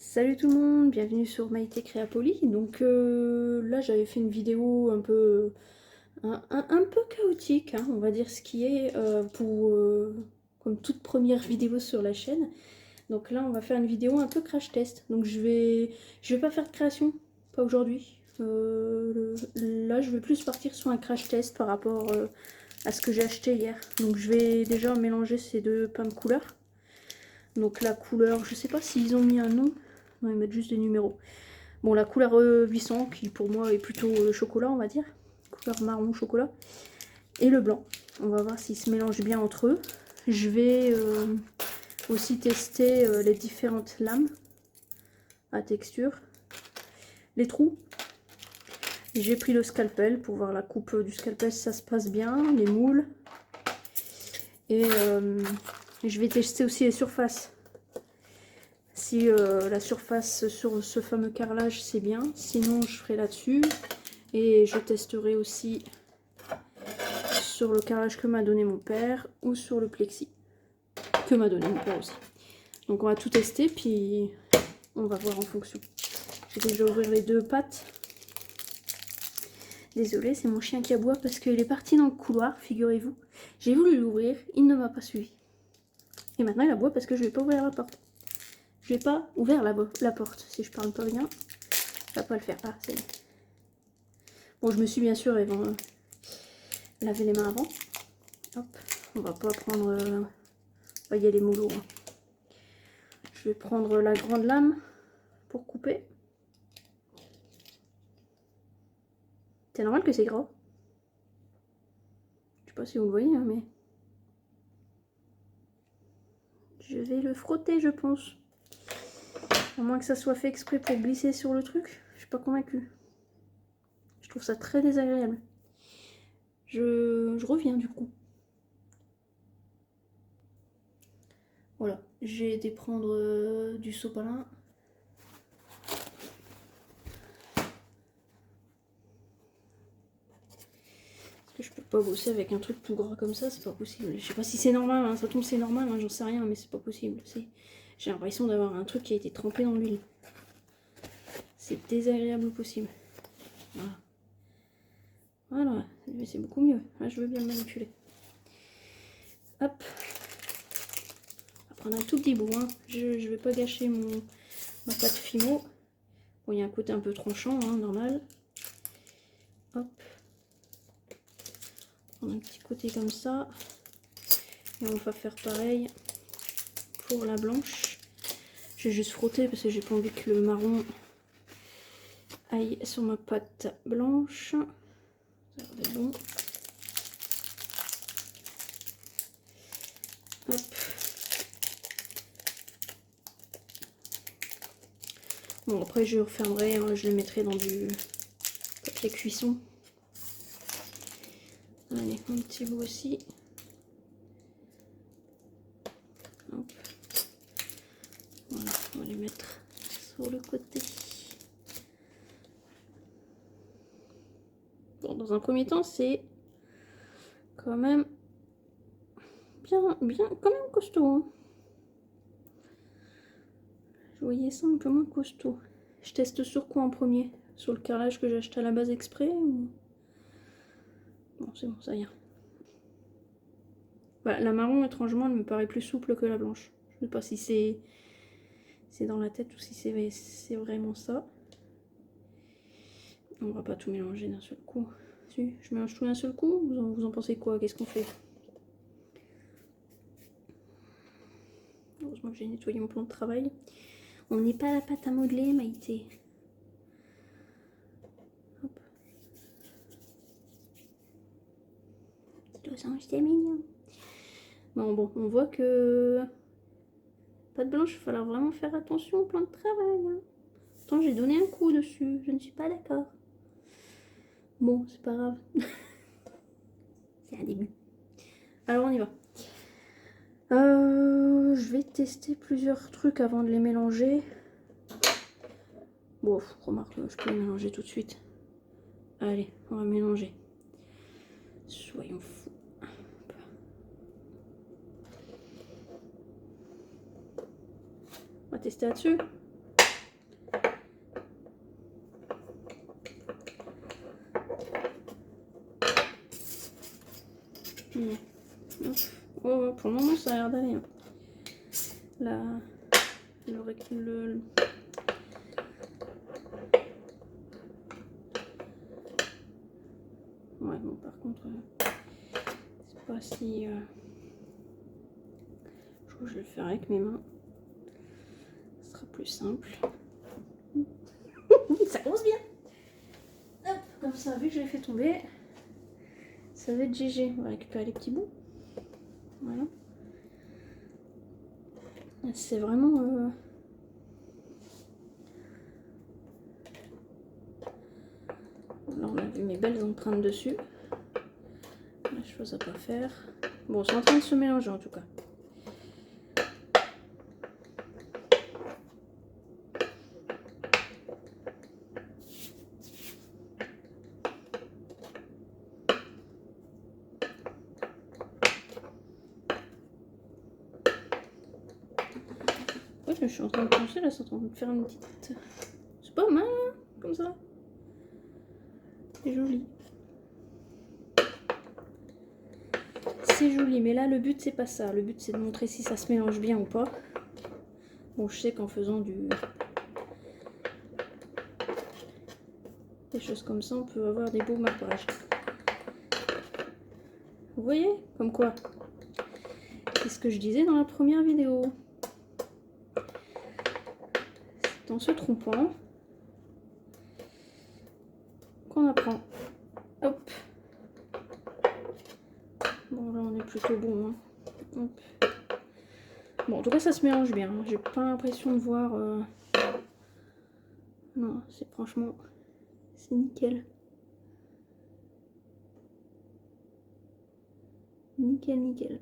Salut tout le monde, bienvenue sur Maïté Créapoli. Donc là j'avais fait une vidéo un peu chaotique, hein, on va dire ce qui est comme toute première vidéo sur la chaîne. Donc là on va faire une vidéo un peu crash test. Donc je vais pas faire de création, pas aujourd'hui. Là je vais plus partir sur un crash test par rapport à ce que j'ai acheté hier. Donc je vais déjà mélanger ces deux pains de couleurs. Donc la couleur, je sais pas s'ils ont mis un nom. Non, ils mettent juste des numéros. Bon, la couleur 800, qui pour moi est plutôt chocolat, on va dire. Couleur marron chocolat. Et le blanc. On va voir s'ils se mélangent bien entre eux. Je vais aussi tester les différentes lames à texture. Les trous. J'ai pris le scalpel pour voir la coupe du scalpel si ça se passe bien. Les moules. Et je vais tester aussi les surfaces. Si la surface sur ce fameux carrelage c'est bien, sinon je ferai là-dessus. Et je testerai aussi sur le carrelage que m'a donné mon père ou sur le plexi que m'a donné mon père aussi. Donc on va tout tester puis on va voir en fonction. Je vais déjà ouvrir les deux pattes. Désolée, c'est mon chien qui aboie parce qu'il est parti dans le couloir, figurez-vous. J'ai voulu l'ouvrir, il ne m'a pas suivi. Et maintenant il aboie parce que je ne vais pas ouvrir la porte. Je vais pas ouvrir la porte. Si je parle pas bien, ça va pas le faire. Ah, c'est... Bon, je me suis bien sûr lavé les mains avant. Hop, on va pas prendre... on va y aller mollo. Hein. Je vais prendre la grande lame pour couper. C'est normal que c'est gras. Je sais pas si vous le voyez, hein, mais... Je vais le frotter, je pense. À moins que ça soit fait exprès pour glisser sur le truc. Je suis pas convaincue. Je trouve ça très désagréable. Je reviens du coup. Voilà, j'ai été prendre du sopalin. Parce que je peux pas bosser avec un truc tout gras comme ça, c'est pas possible. Je sais pas si c'est normal, hein, ça tombe c'est normal, hein, j'en sais rien, mais c'est pas possible. J'ai l'impression d'avoir un truc qui a été trempé dans l'huile. C'est désagréable au possible. Voilà. Voilà, c'est beaucoup mieux. Là, je veux bien le manipuler. Hop. On va prendre un tout petit bout. Hein. Je vais pas gâcher ma pâte Fimo. Bon, il y a un côté un peu tranchant, hein, normal. Hop. Prendre un petit côté comme ça. Et on va faire pareil pour la blanche. Je vais juste frotter parce que j'ai pas envie que le marron aille sur ma pâte blanche. Ça va être bon. Hop. Bon, après je refermerai, hein, je le mettrai dans du papier cuisson. Allez, un petit bout aussi. Hop. Voilà, on va les mettre sur le côté. Bon, dans un premier temps, c'est quand même bien, quand même costaud. Hein. Je voyais ça un peu moins costaud. Je teste sur quoi en premier? Sur le carrelage que j'ai acheté à la base exprès ou... Bon, c'est bon, ça y est. Voilà, la marron, étrangement, elle me paraît plus souple que la blanche. Je sais pas si c'est dans la tête ou si c'est vraiment ça. On va pas tout mélanger d'un seul coup. Si, je mélange tout d'un seul coup. Vous en pensez quoi? Qu'est-ce qu'on fait? Heureusement que j'ai nettoyé mon plan de travail. On n'est pas à la pâte à modeler, Maïté. Hop. Petit losange, c'est mignon. Bon, on voit que... Pâte blanche, il va falloir vraiment faire attention au plan de travail. Hein. Pourtant, j'ai donné un coup dessus. Je ne suis pas d'accord. Bon, c'est pas grave. C'est un début. Alors, on y va. Je vais tester plusieurs trucs avant de les mélanger. Bon, remarque, je peux les mélanger tout de suite. Allez, on va mélanger. Soyons fous. On va tester là-dessus. Oh, pour le moment, ça a l'air d'aller. Hein. Ouais, bon, par contre, c'est pas si... Je crois que je vais le faire avec mes mains. Ce sera plus simple. Ça commence bien. Hop, comme ça, vu que je l'ai fait tomber, ça va être GG. On va récupérer les petits bouts. Voilà. C'est vraiment... Là, on a vu mes belles empreintes dessus. La chose à pas faire. Bon, c'est en train de se mélanger en tout cas. Oui, je suis en train de pencher là, c'est en train de faire une petite... C'est pas mal, hein, comme ça. C'est joli. C'est joli, mais là le but c'est pas ça. Le but c'est de montrer si ça se mélange bien ou pas. Bon, je sais qu'en faisant des choses comme ça, on peut avoir des beaux marquages. Vous voyez, comme quoi. C'est ce que je disais dans la première vidéo. C'est en se trompant qu'on apprend. Hop. Bon, là on est plutôt bon. Hein. Hop. Bon, en tout cas, ça se mélange bien. Hein. J'ai pas l'impression de voir... Non, c'est franchement... C'est nickel. Nickel, nickel.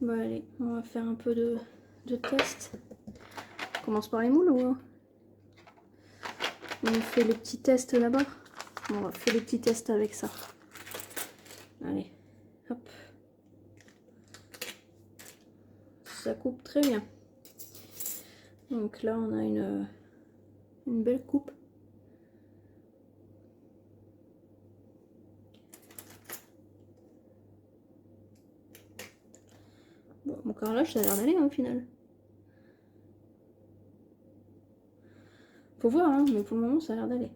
Bon, allez, on va faire un peu de test. On commence par les moules ou... On fait les petits tests là-bas. On va faire les petits tests avec ça. Allez, hop. Ça coupe très bien. Donc là, on a une belle coupe. Bon, mon carrelage, ça a l'air d'aller hein, au final. Faut voir, hein, mais pour le moment, ça a l'air d'aller.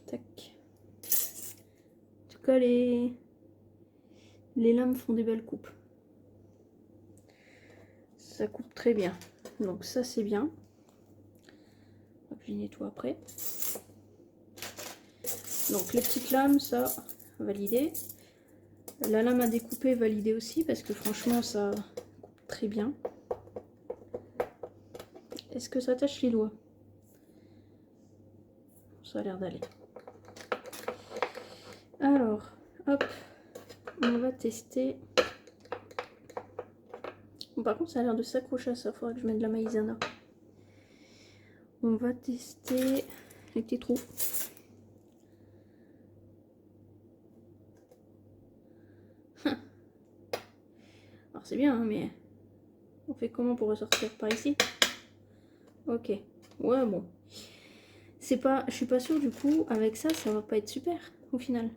Tac. En tout cas, les lames font des belles coupes. Ça coupe très bien. Donc ça, c'est bien. Hop, je les nettoie après. Donc les petites lames, ça, validé. La lame à découper, validé aussi, parce que franchement, ça coupe très bien. Est-ce que ça tâche les doigts? Ça a l'air d'aller. Alors, hop, on va tester. Bon, par contre, ça a l'air de s'accrocher à ça. Il faudrait que je mette de la maïzena. On va tester les petits trous. Alors, c'est bien, hein, mais on fait comment pour ressortir par ici? Ok. Ouais, bon. C'est pas... Je suis pas sûre, du coup, avec ça, ça va pas être super, au final.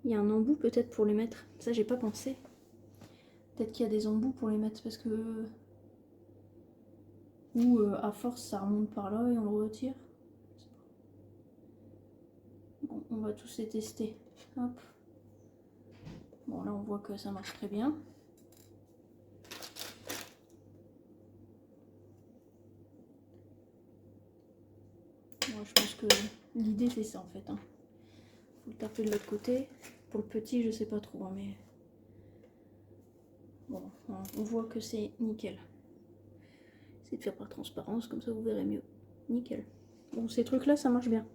Il y a un embout, peut-être, pour les mettre. Ça, j'ai pas pensé. Peut-être qu'il y a des embouts pour les mettre, parce que... Ou, à force, ça remonte par là et on le retire. Bon, on va tous les tester. Hop. Bon, là, on voit que ça marche très bien. Moi, je pense que l'idée, c'est ça, en fait. Hein. Faut le taper de l'autre côté. Pour le petit, je sais pas trop, hein, mais... Bon, on voit que c'est nickel. Essayez de faire par transparence, comme ça vous verrez mieux. Nickel. Bon, ces trucs-là, ça marche bien.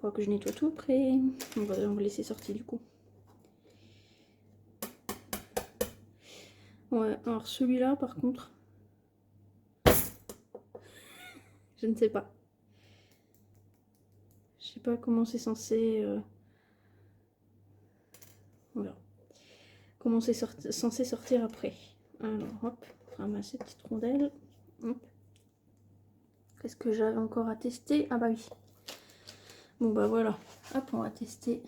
Faut que je nettoie tout après. On va laisser sortir du coup. Ouais, alors celui-là, par contre... Je ne sais pas. Je sais pas comment c'est censé... Voilà. Comment c'est censé sortir après. Alors, hop, ramasser petite rondelle. Hop. Qu'est-ce que j'avais encore à tester? Ah bah oui. Bon bah voilà, hop, on va tester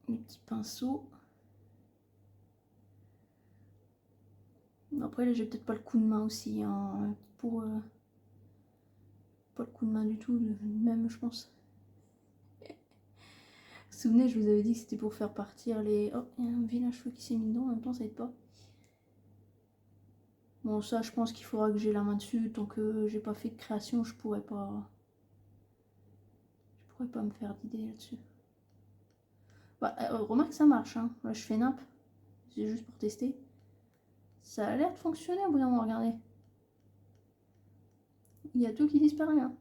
les petits pinceaux. Après là j'ai peut-être pas le coup de main aussi, hein, pour pas le coup de main du tout, même je pense. Vous vous souvenez, je vous avais dit que c'était pour faire partir les... Oh, il y a un vilain cheveu qui s'est mis dedans, en même temps ça aide pas. Bon ça je pense qu'il faudra que j'ai la main dessus, tant que j'ai pas fait de création je pourrais pas me faire d'idée là-dessus. Bah, remarque ça marche, hein. Là je fais nappe, c'est juste pour tester. Ça a l'air de fonctionner au bout d'un moment, regardez. Il y a tout qui disparaît, hein.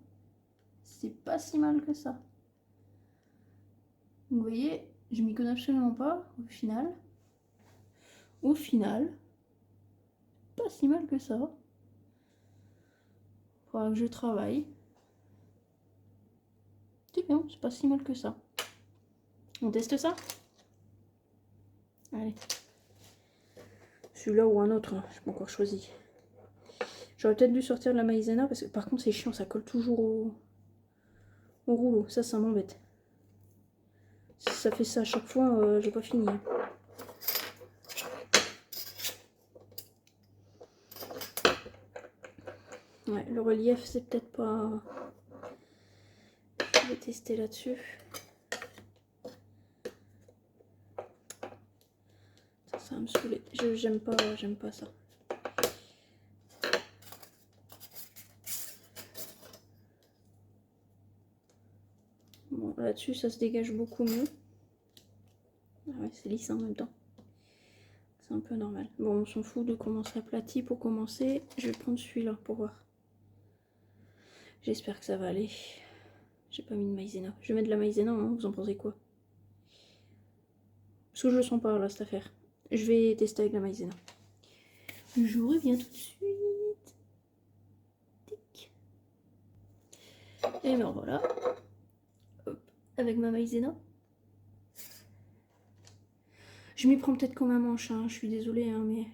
C'est pas si mal que ça. Vous voyez, je m'y connais absolument pas au final. Au final, pas si mal que ça. Faudra que je travaille. C'est bien, c'est pas si mal que ça. On teste ça? Allez. Celui-là ou un autre, hein, je pas encore choisi. J'aurais peut-être dû sortir de la maïzena parce que par contre c'est chiant, ça colle toujours au rouleau. Ça m'embête. Si ça fait ça à chaque fois, j'ai pas fini. Ouais, le relief c'est peut-être pas... Je vais tester là-dessus. Ça va me saouler. J'aime pas ça. Bon, là-dessus, ça se dégage beaucoup mieux. Ah ouais, c'est lisse en même temps. C'est un peu normal. Bon, on s'en fout de commencer aplati pour commencer. Je vais prendre celui-là pour voir. J'espère que ça va aller. J'ai pas mis de maïzena. Je vais mettre de la maïzena, hein, vous en pensez quoi? Parce que je le sens pas là, cette affaire. Je vais tester avec la maïzena. Je reviens tout de suite. Tic. Et ben voilà. Hop, avec ma maïzena. Je m'y prends peut-être comme un manche, hein. Je suis désolée, hein, mais...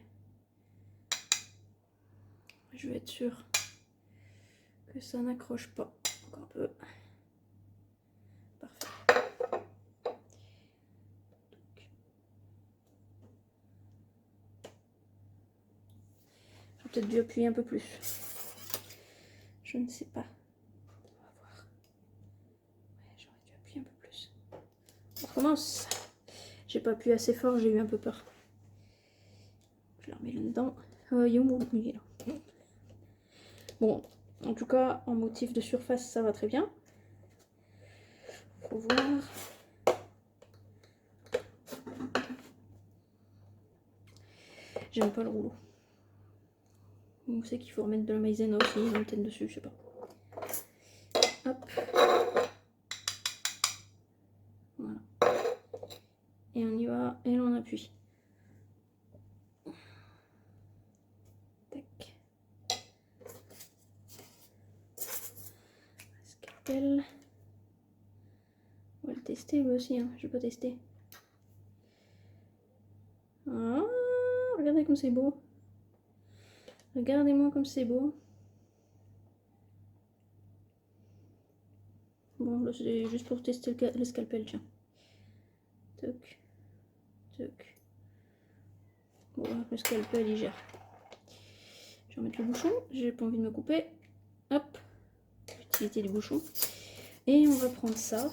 Je vais être sûre que ça n'accroche pas. Encore un peu. Parfait. J'aurais peut-être dû appuyer un peu plus. Je ne sais pas. On va voir. Ouais, j'aurais dû appuyer un peu plus. On recommence. J'ai pas appuyé assez fort, j'ai eu un peu peur. Je la remets là-dedans. Il est où mon bouclier là? Bon, en tout cas, en motif de surface, ça va très bien. Faut voir. J'aime pas le rouleau. On sait qu'il faut remettre de la maïzena aussi, une antenne dessus, je sais pas. Hop. Voilà. Et on y va, et là on appuie. Tac. Scalpel. On va le tester lui aussi, hein. Je vais pas tester. Ah, regardez comme c'est beau. Regardez-moi comme c'est beau. Bon, là c'est juste pour tester le scalpel, tiens. Toc. Toc. Bon, le scalpel il gère. Je vais remettre le bouchon, j'ai pas envie de me couper. Hop. Utilité du bouchon. Et on va prendre ça.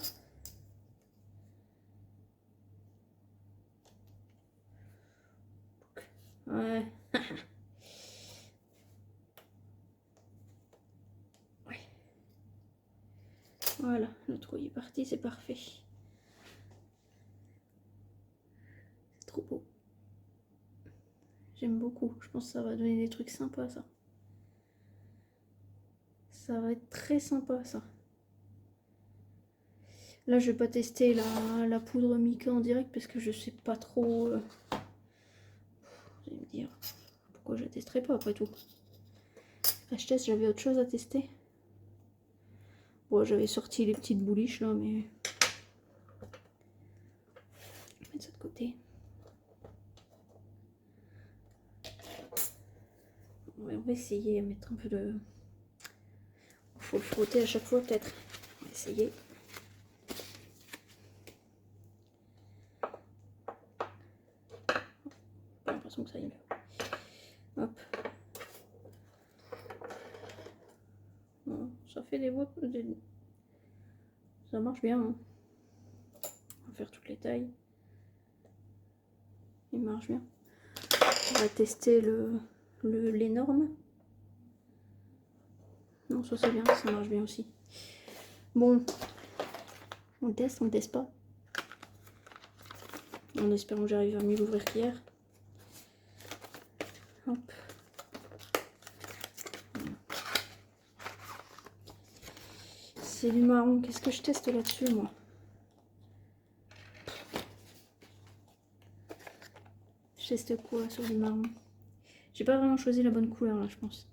Ouais. Ouais. Voilà, le trou est parti, c'est parfait. C'est trop beau. J'aime beaucoup. Je pense que ça va donner des trucs sympas, ça. Ça va être très sympa, ça. Là, je vais pas tester la poudre mica en direct parce que je sais pas trop... Vous allez me dire, pourquoi je la testerai pas après tout. Je teste, j'avais autre chose à tester. Bon, j'avais sorti les petites bouliches là, mais... Je vais mettre ça de côté. On va essayer de mettre un peu de... faut le frotter à chaque fois peut-être. On va essayer. J'ai l'impression que ça y est. Hop. Bon, ça fait des voix. Ça marche bien. Hein. On va faire toutes les tailles. Il marche bien. On va tester l'énorme. Non, ça c'est bien, ça marche bien aussi. Bon, on teste pas. En espérant que j'arrive à mieux l'ouvrir qu'hier. Hop. C'est du marron. Qu'est-ce que je teste là-dessus, moi? Je teste quoi sur du marron? J'ai pas vraiment choisi la bonne couleur, là, je pense.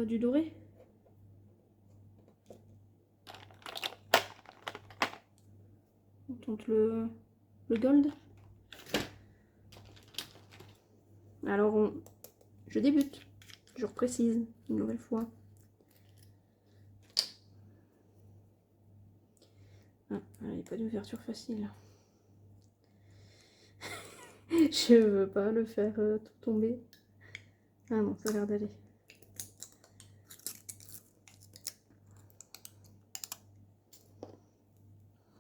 Du doré? On tente le gold. Alors, je débute. Je reprécise une nouvelle fois. Ah, il n'y a pas d'ouverture facile. Je veux pas le faire tout tomber. Ah non, ça a l'air d'aller.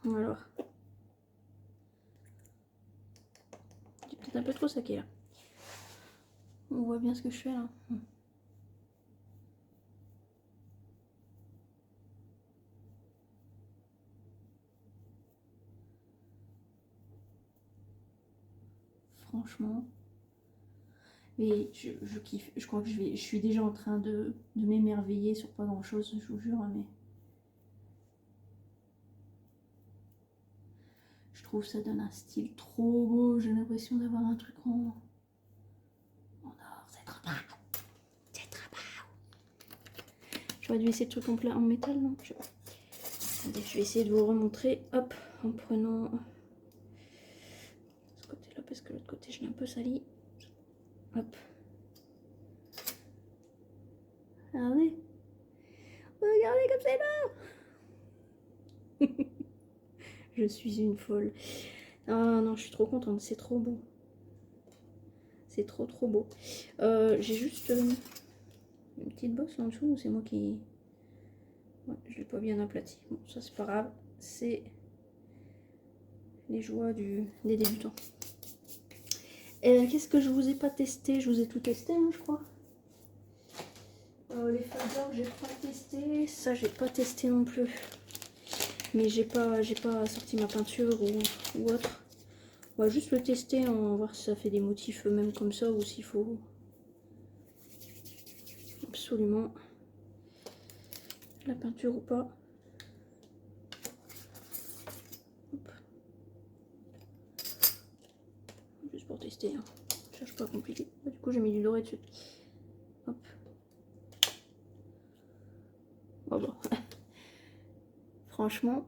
Alors. J'ai peut-être un peu trop saqué là. On voit bien ce que je fais là. Franchement. Mais je kiffe. Je crois que je suis déjà en train de m'émerveiller sur pas grand chose, je vous jure, mais. Je trouve que ça donne un style trop beau. J'ai l'impression d'avoir un truc en or. C'est trop beau. C'est trop beau. J'aurais dû essayer de trucs en métal, non? Attendez, je vais essayer de vous remontrer. Hop, en prenant ce côté-là, parce que l'autre côté, je l'ai un peu sali. Hop. Regardez. Regardez comme c'est beau. Je suis une folle. Ah non, je suis trop contente, c'est trop beau. C'est trop beau. J'ai juste une petite bosse là en dessous, c'est moi qui... Ouais, je l'ai pas bien aplati. Bon, ça c'est pas grave. C'est les joies des débutants. Qu'est-ce que je vous ai pas testé? Je vous ai tout testé, hein, je crois. Les faders, j'ai pas testé. Ça, j'ai pas testé non plus. Mais j'ai pas sorti ma peinture ou autre. On va juste le tester, on va voir si ça fait des motifs même comme ça ou s'il faut absolument la peinture ou pas. Hop. Juste pour tester, hein. Je cherche pas compliqué. Du coup, j'ai mis du doré dessus. Hop. Oh bon. Franchement.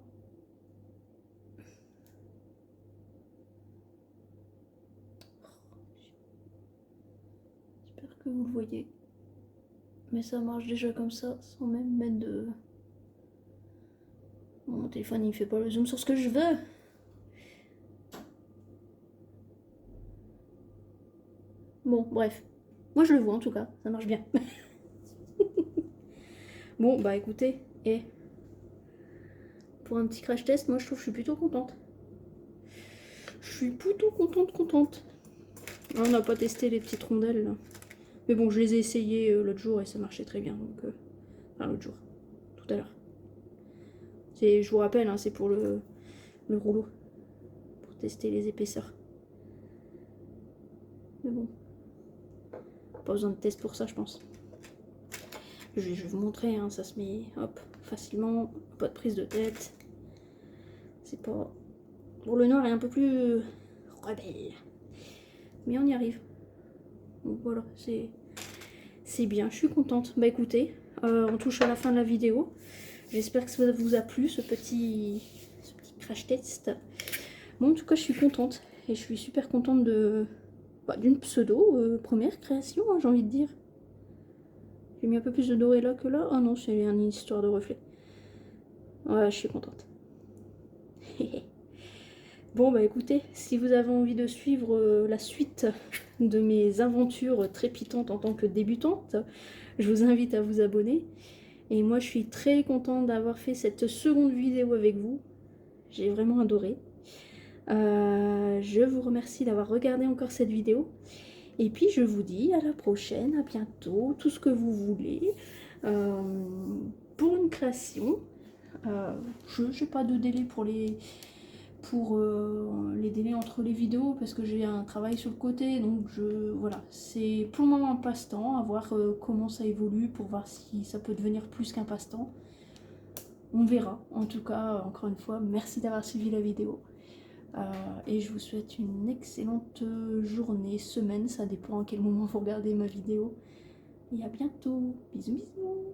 J'espère que vous le voyez. Mais ça marche déjà comme ça, sans même mettre de... Bon, mon téléphone, il fait pas le zoom sur ce que je veux. Bon, bref. Moi, je le vois en tout cas. Ça marche bien. Bon, bah écoutez. Et pour un petit crash test, moi, je trouve que je suis plutôt contente. Je suis plutôt contente. On n'a pas testé les petites rondelles, là. Mais bon, je les ai essayées l'autre jour et ça marchait très bien. Donc, enfin, l'autre jour. Tout à l'heure. Je vous rappelle, hein, c'est pour le rouleau. Pour tester les épaisseurs. Mais bon. Pas besoin de test pour ça, je pense. Je vais vous montrer, hein, ça se met hop, facilement. Pas de prise de tête. C'est pas... Bon, le noir est un peu plus rebelle. Mais on y arrive. Donc voilà, c'est bien, je suis contente. Bah écoutez, on touche à la fin de la vidéo. J'espère que ça vous a plu, ce petit crash test. Bon, en tout cas, je suis contente. Et je suis super contente d'une pseudo première création, hein, j'ai envie de dire. J'ai mis un peu plus de doré là que là. Ah non, c'est une histoire de reflet. Ouais, je suis contente. Bon bah écoutez, si vous avez envie de suivre la suite de mes aventures trépidantes en tant que débutante, je vous invite à vous abonner. Et moi je suis très contente d'avoir fait cette seconde vidéo avec vous. J'ai vraiment adoré. Je vous remercie d'avoir regardé encore cette vidéo. Et puis je vous dis à la prochaine, à bientôt, tout ce que vous voulez. Pour une création, je n'ai pas de délai pour les délais entre les vidéos parce que j'ai un travail sur le côté, donc voilà, c'est pour le moment un passe-temps, à voir comment ça évolue pour voir si ça peut devenir plus qu'un passe-temps. On verra. En tout cas, encore une fois, merci d'avoir suivi la vidéo. Et je vous souhaite une excellente journée, semaine, ça dépend à quel moment vous regardez ma vidéo. Et à bientôt. Bisous bisous.